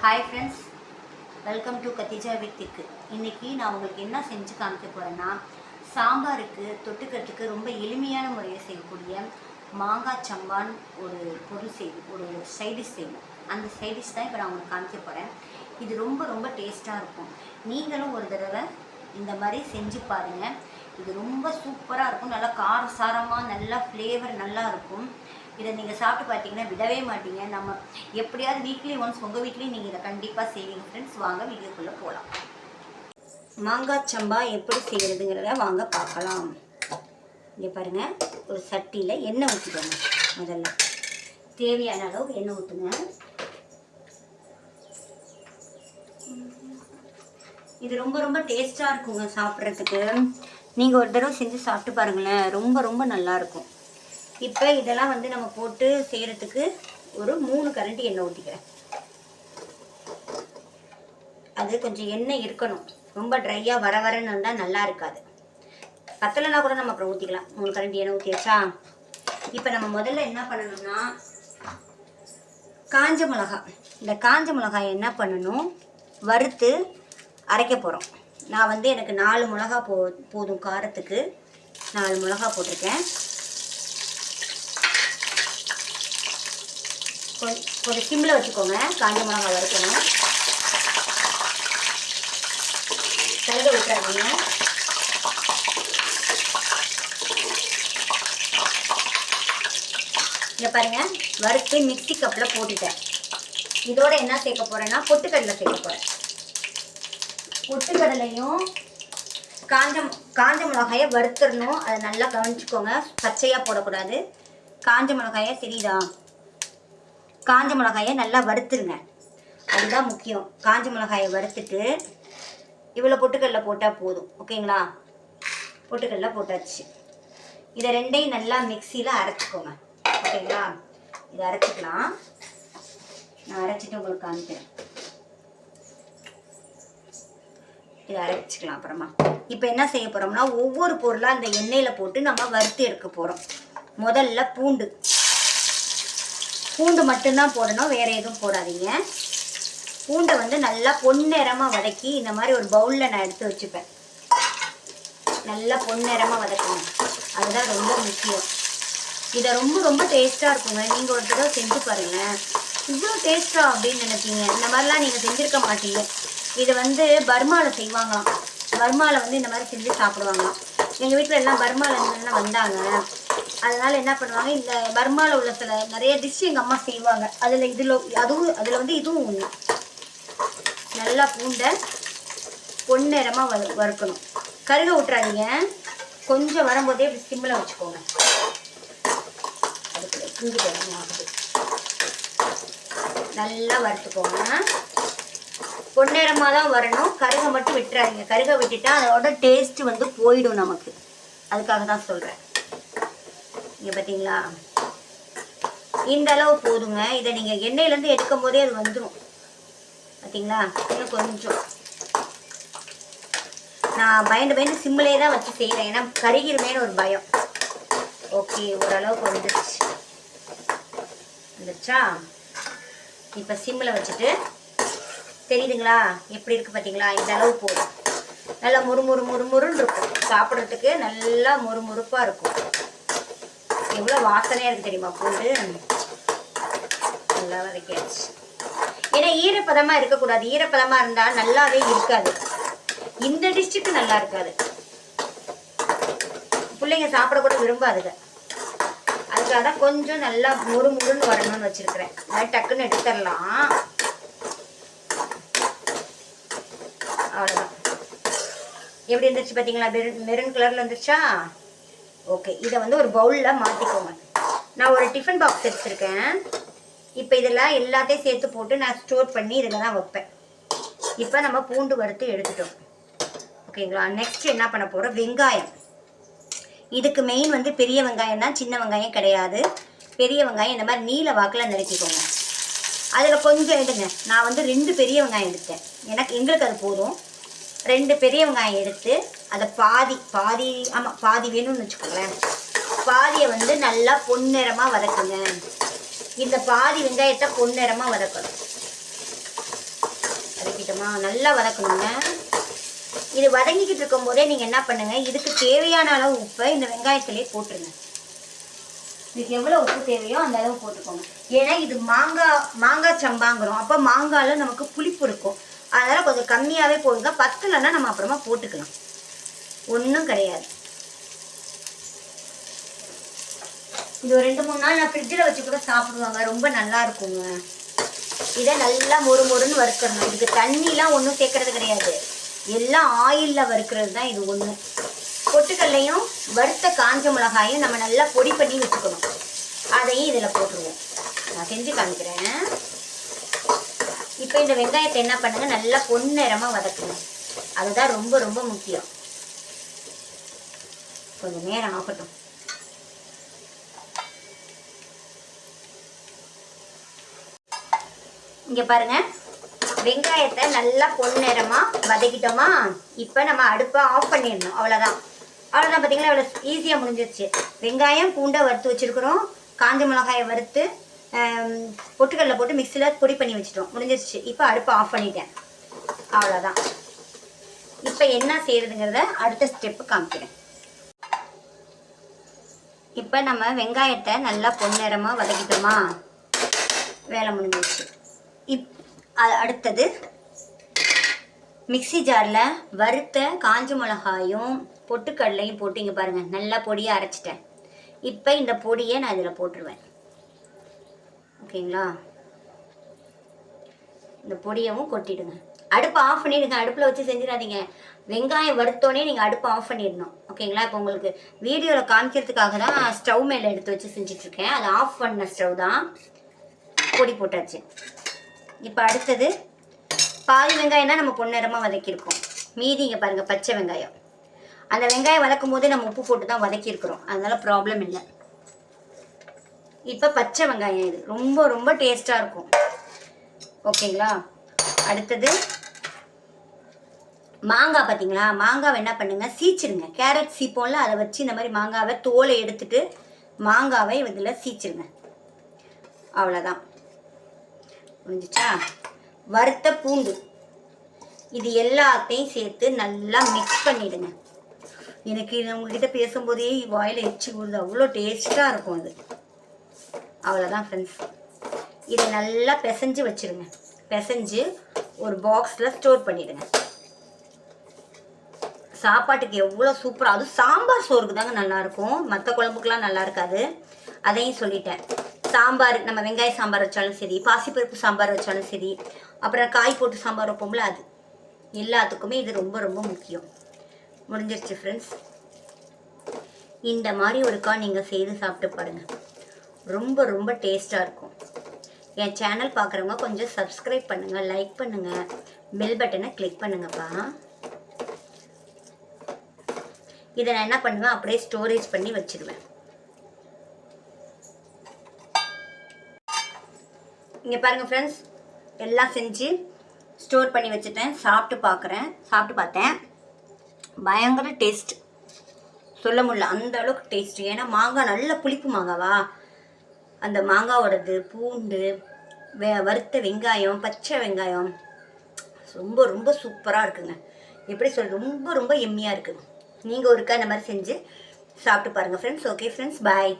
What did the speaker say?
Hi friends, welcome to கத்திஜா வித்திக்கு. இன்றைக்கி நான் உங்களுக்கு என்ன செஞ்சு காமிக்க போகிறேன்னா, சாம்பாருக்கு தொட்டுக்கிறதுக்கு ரொம்ப எளிமையான முறையை செய்யக்கூடிய மாங்காய் சம்பான் ஒரு பொருள் செய்யும், ஒரு சைடிஷ் செய்யும். அந்த சைடிஷ் தான் இப்போ நான் உங்களுக்கு காமிக்க போகிறேன். இது ரொம்ப ரொம்ப டேஸ்ட்டாக இருக்கும். நீங்களும் ஒரு தடவை இந்த மாதிரி செஞ்சு பாருங்கள். இது ரொம்ப சூப்பராக இருக்கும். நல்லா காரசாரமாக நல்லா ஃப்ளேவர் நல்லா இருக்கும். இதை நீங்கள் சாப்பிட்டு பார்த்தீங்கன்னா விடவே மாட்டீங்க. நம்ம எப்படியாவது வீக்லி ஒன்ஸ் உங்கள் வீட்லேயும் நீங்கள் இதை கண்டிப்பாக செய்வீங்க. ஃப்ரெண்ட்ஸ், வாங்க வீடியோக்குள்ளே போகலாம். மாங்காய் சம்பா எப்படி செய்கிறதுங்கிறத வாங்க பார்க்கலாம். இங்கே பாருங்கள், ஒரு சட்டியில் எண்ணெய் ஊற்றிக்கோங்க. முதல்ல தேவையான அளவு எண்ணெய் ஊற்றுங்க. இது ரொம்ப ரொம்ப டேஸ்ட்டாக இருக்குங்க சாப்பிட்றதுக்கு. நீங்கள் ஒரு தடவை செஞ்சு சாப்பிட்டு பாருங்களேன், ரொம்ப ரொம்ப நல்லாயிருக்கும். இப்போ இதெல்லாம் நம்ம போட்டு செய்கிறதுக்கு ஒரு 3 கரண்டி எண்ணெய் ஊற்றிக்கிறேன். அது கொஞ்சம் எண்ணெய் இருக்கணும். ரொம்ப ட்ரையாக வர வரன்னு இருந்தால் நல்லா இருக்காது. பத்தலைனா கூட நம்ம அப்புறம் ஊற்றிக்கலாம். 3 கரண்டி எண்ணெய் ஊற்றியாச்சா? இப்போ நம்ம முதல்ல என்ன பண்ணணும்னா, காஞ்ச மிளகாய், இந்த காஞ்ச மிளகாய் என்ன பண்ணணும், வறுத்து அரைக்க போகிறோம். நான் எனக்கு 4 மிளகா போதும் காரத்துக்கு. 4 மிளகா போட்டிருக்கேன். கொஞ்சம் சிம்மில் வச்சுக்கோங்க. காஞ்ச மிளகா வறுக்கணும். கருக விட்டுறாதீங்க. இதை பாருங்கள், வறுத்து மிக்ஸி கப்பில் போட்டுட்டேன். இதோட என்ன சேர்க்க போகிறேன்னா, பொட்டுக்கடலை சேர்க்க போகிறேன். பொட்டுக்கடலையும் காஞ்ச மிளகாயை வறுத்துடணும். அதை நல்லா கவனிச்சுக்கோங்க. பச்சையாக போடக்கூடாது. காஞ்ச மிளகாயை தெரியுதா? காஞ்ச மிளகாயை நல்லா வறுத்துருங்க. அதுதான் முக்கியம். காஞ்ச மிளகாயை வறுத்துட்டு இவ்வளோ பொட்டுக்கடலை போட்டால் போதும். ஓகேங்களா? பொட்டுக்கடலை போட்டாச்சு. இதை ரெண்டையும் நல்லா மிக்சியில் அரைச்சிக்கோங்க. ஓகேங்களா? இதை அரைச்சிக்கலாம். நான் அரைச்சிட்டு உங்களுக்கு காமிக்கிறேன். இதை அரைச்சிக்கலாம் அப்புறமா. இப்போ என்ன செய்ய போகிறோம்னா, ஒவ்வொரு பொருளாக அந்த எண்ணெயில் போட்டு நம்ம வறுத்து எடுக்க போகிறோம். முதல்ல பூண்டு மட்டும்தான் போடணும், வேறு எதுவும் போடாதீங்க. பூண்டை நல்லா பொன்னிறமாக வதக்கி இந்த மாதிரி ஒரு பவுலில் நான் எடுத்து வச்சுப்பேன். நல்லா பொன்னிறமாக வதக்கணும். அதுதான் ரொம்ப முக்கியம். இதை ரொம்ப ரொம்ப டேஸ்ட்டாக இருக்குங்க. நீங்கள் ஒரு தடவை செஞ்சு பாருங்கள். இவ்வளோ டேஸ்ட்டாக அப்படின்னு நினைப்பீங்க. இந்த மாதிரிலாம் நீங்கள் செஞ்சுருக்க மாட்டீங்க. இது பர்மாவில் செய்வாங்களாம். பர்மாவில் இந்த மாதிரி செஞ்சு சாப்பிடுவாங்களாம். எங்கள் வீட்டில் எல்லாம் பர்மாவிலேருந்துலாம் வந்தாங்க. அதனால் என்ன பண்ணுவாங்க, இந்த பர்மாவில் உள்ள சில நிறைய டிஷ் எங்கள் அம்மா செய்வாங்க. அதில் இதுவும் ஒன்று. நல்லா பூண்டை பொன்னிறமாக வறுக்கணும். கருக விட்டுறாதீங்க. கொஞ்சம் வரும்போதே இப்படி சிம்மில் வச்சுக்கோங்க. அதுக்கு புஞ்சு ஆகுது. நல்லா வறுத்துக்கோங்க. பொன்னிறமாக தான் வரணும். கருக மட்டும் விட்டுறாதீங்க. கருக விட்டுட்டா அதோட டேஸ்ட்டு போயிடும் நமக்கு. அதுக்காக தான் சொல்கிறேன். இங்கே பார்த்தீங்களா, இந்த அளவு போதுங்க. இதை நீங்கள் எண்ணெயிலேருந்து எடுக்கும் போதே அது வந்துடும். பார்த்தீங்களா? இன்னும் கொஞ்சம் நான் பயந்து சிம்மிலே தான் வச்சு செய்கிறேன். ஏன்னா கருகிருமேன்னு ஒரு பயம். ஓகே, ஓரளவுக்கு வந்துருச்சா? இப்போ சிம்மில் வச்சுட்டு, தெரியுதுங்களா எப்படி இருக்குது பார்த்தீங்களா? இந்த அளவு போதும். நல்லா முறுமுறுன்னு இருக்கும். சாப்பிட்றதுக்கு நல்லா முறுமுறுப்பாக இருக்கும். எவ்வளோ வாசனையாக இருக்குது தெரியுமா? பூண்டு நல்லா வதக்கியாச்சு. ஏன்னா ஈரப்பதமாக இருக்கக்கூடாது. ஈரப்பதமாக இருந்தால் நல்லாவே இருக்காது. இந்த டிஷ்ஷுக்கு நல்லா இருக்காது. பிள்ளைங்க சாப்பிடக்கூட விரும்பாதுங்க. அதுக்காக தான் கொஞ்சம் நல்லா முறுமுறுன்னு வரணும்னு வச்சுருக்கிறேன். அது டக்குன்னு எடுத்துடலாம். அவ்வளோதான். எப்படி இருந்துச்சு பார்த்தீங்களா? மெரூன் கலரில் வந்துருச்சா? ஓகே, இதை ஒரு பவுலில் மாற்றிக்கோங்க. நான் ஒரு டிஃபன் பாக்ஸ் எடுத்துருக்கேன். இப்போ இதெல்லாம் எல்லாத்தையும் சேர்த்து போட்டு நான் ஸ்டோர் பண்ணி இதில் தான் வைப்பேன். இப்போ நம்ம பூண்டு வறுத்து எடுத்துட்டோம். ஓகேங்களா? நெக்ஸ்ட் என்ன பண்ண போகிறோம், வெங்காயம். இதுக்கு மெயின் பெரிய வெங்காயம் தான், சின்ன வெங்காயம் கிடையாது. பெரிய வெங்காயம் இந்த மாதிரி நீல வாக்கில் நறுக்கிக்கோங்க. அதில் கொஞ்சம் எடுங்க. நான் 2 பெரிய வெங்காயம் எடுத்தேன். எங்களுக்கு அது போதும். 2 பெரிய வெங்காயம் எடுத்து அதை பாதி வேணும்னு வச்சுக்கோங்களேன். பாதியை நல்லா பொன்னிறமாக வதக்குங்க. இந்த பாதி வெங்காயத்தை பொன்னிறமாக வதக்கணும். வதக்கிக்கலாமா? நல்லா வதக்கணுங்க. இது வதங்கிக்கிட்டு இருக்கும் போதே நீங்கள் என்ன பண்ணுங்கள், இதுக்கு தேவையான அளவு உப்பை இந்த வெங்காயத்திலே போட்டுருங்க. இதுக்கு எவ்வளோ உப்பு தேவையோ அந்த அளவு போட்டுக்கோங்க. ஏன்னா இது மாங்காய் சம்பாங்கிறோம். அப்போ மாங்காயில் நமக்கு புளிப்பு இருக்கும். அதனால் கொஞ்சம் கம்மியாகவே போடுங்க. பத்தலைன்னா நம்ம அப்புறமா போட்டுக்கலாம், ஒன்றும் கிடையாது. இது ஒரு 2-3 நாள் நான் ஃப்ரிட்ஜில் வச்சு கூட சாப்பிடுவாங்க, ரொம்ப நல்லா இருக்குங்க. இதை நல்லா மொறுன்னு வறுக்கணும். இதுக்கு தண்ணிலாம் ஒன்றும் சேர்க்கறது கிடையாது, எல்லாம் ஆயிலில் வறுக்கிறது தான் இது ஒன்று. பொட்டுக்கல்லையும் வறுத்த காஞ்ச மிளகாயும் நம்ம நல்லா பொடி பண்ணி வச்சுக்கணும். அதையும் இதில் போட்டுருவோம். நான் செஞ்சு காமிக்கிறேன். இப்போ இந்த வெங்காயத்தை என்ன பண்ணுங்க, நல்லா பொன்னிறமாக வதக்கணும். அதுதான் ரொம்ப ரொம்ப முக்கியம். கொஞ்சம் நேரம் ஆகட்டும். இங்கே பாருங்க, வெங்காயத்தை நல்லா பொன்னிறமாக வதக்கிட்டோமா? இப்போ நம்ம அடுப்பை ஆஃப் பண்ணிடணும். அவ்வளோதான் பார்த்தீங்களா? அவ்வளோ ஈஸியாக முடிஞ்சிருச்சு. வெங்காயம் பூண்டை வறுத்து வச்சுருக்குறோம், காஞ்ச மிளகாயை வறுத்து பொட்டுக்கல்ல போட்டு மிக்சியில் பொடி பண்ணி வச்சுட்டோம், முடிஞ்சிருச்சு. இப்போ அடுப்பை ஆஃப் பண்ணிட்டேன், அவ்வளோதான். இப்போ என்ன செய்யறதுங்கிறத அடுத்த ஸ்டெப்பு காமிக்கிறேன். இப்போ நம்ம வெங்காயத்தை நல்லா பொன்னிறமாக வதக்கிட்டோமா? வேலை முடிஞ்சிருச்சு. அடுத்தது மிக்சி ஜாரில் வறுத்த காஞ்ச மிளகாயும் பொட்டுக்கடலையும் போட்டு இங்கே பாருங்கள் நல்லா பொடியை அரைச்சிட்டேன். இப்போ இந்த பொடியை நான் இதில் போட்டுருவேன். ஓகேங்களா? இந்த பொடியவும் கொட்டிடுங்க. அடுப்பை ஆஃப் பண்ணிவிடுங்க. அடுப்பில் வச்சு செஞ்சிடாதீங்க. வெங்காயம் வறுத்தோடனே நீங்கள் அடுப்பை ஆஃப் பண்ணிடணும். ஓகேங்களா? இப்போ உங்களுக்கு வீடியோவில் காமிக்கிறதுக்காக தான் ஸ்டவ் மேலே எடுத்து வச்சு செஞ்சிட்ருக்கேன். அது ஆஃப் பண்ண ஸ்டவ் தான். பொடி போட்டாச்சு. இப்போ அடுத்தது பாதி வெங்காயம் தான் நம்ம பொன்னிறமாக வதக்கியிருக்கோம். மீதி இங்கே பாருங்கள் பச்சை வெங்காயம். அந்த வெங்காயம் வதக்கும் போதே நம்ம உப்பு போட்டு தான் வதக்கியிருக்கிறோம், அதனால் ப்ராப்ளம் இல்லை. இப்போ பச்சை வெங்காயம் இது ரொம்ப ரொம்ப டேஸ்ட்டாக இருக்கும். ஓகேங்களா? அடுத்தது மாங்காய். பார்த்தீங்களா? மாங்காவை என்ன பண்ணுங்க, சீச்சிருங்க. கேரட் சீப்போம்ல, அதை வச்சு இந்த மாதிரி மாங்காவை தோலை எடுத்துட்டு மாங்காவை இதில் சீச்சிருங்க. அவ்வளோதான், முடிஞ்சிச்சா? வறுத்த பூண்டு இது எல்லாத்தையும் சேர்த்து நல்லா மிக்ஸ் பண்ணிவிடுங்க. எனக்கு இது உங்ககிட்ட பேசும்போதே வாயில் எச்சி ஊறுது, அவ்வளோ டேஸ்ட்டாக இருக்கும் அது. அவ்வளோதான் ஃப்ரெண்ட்ஸ். இதை நல்லா பிசைஞ்சு வச்சுருங்க. பிசைஞ்சு ஒரு பாக்ஸில் ஸ்டோர் பண்ணிவிடுங்க. சாப்பாட்டுக்கு எவ்வளோ சூப்பராக, அதுவும் சாம்பார் சோறுக்கு தாங்க நல்லாயிருக்கும், மற்ற குழம்புக்கெலாம் நல்லா இருக்காது. அதையும் சொல்லிட்டேன். சாம்பார், நம்ம வெங்காய சாம்பார் வச்சாலும் சரி, பாசிப்பருப்பு சாம்பார் வச்சாலும் சரி, அப்புறம் காய் போட்டு சாம்பார் வைப்போம்ல, அது எல்லாத்துக்குமே இது ரொம்ப ரொம்ப முக்கியம். முடிஞ்சிருச்சு ஃப்ரெண்ட்ஸ். இந்த மாதிரி ஒருக்கா நீங்கள் செய்து சாப்பிட்டு பாருங்கள், ரொம்ப ரொம்ப டேஸ்ட்டாக இருக்கும். என் சேனல் பார்க்குறவங்க கொஞ்சம் சப்ஸ்கிரைப் பண்ணுங்கள், லைக் பண்ணுங்கள், பெல் பட்டனை கிளிக் பண்ணுங்கப்பா. இதை நான் என்ன பண்ணுவேன், அப்படியே ஸ்டோரேஜ் பண்ணி வச்சுருவேன். இங்கே பாருங்கள் ஃப்ரெண்ட்ஸ், எல்லாம் செஞ்சு ஸ்டோர் பண்ணி வச்சுட்டேன். சாப்பிட்டு பார்த்தேன். பயங்கர டேஸ்ட், சொல்ல முடியல, அந்த அளவுக்கு டேஸ்ட். ஏன்னா மாங்காய் நல்ல புளிப்பு மாங்காவா, அந்த மாங்காவோடது, பூண்டு, வறுத்த வெங்காயம், பச்சை வெங்காயம் ரொம்ப ரொம்ப சூப்பராக இருக்குங்க. எப்படி சொல்ல, ரொம்ப ரொம்ப எம்மியாக இருக்குது. நீங்கள் ஒருக்கா இந்த மாதிரி செஞ்சு சாப்பிட்டு பாருங்கள் ஃப்ரெண்ட்ஸ். ஓகே ஃப்ரெண்ட்ஸ், பாய்.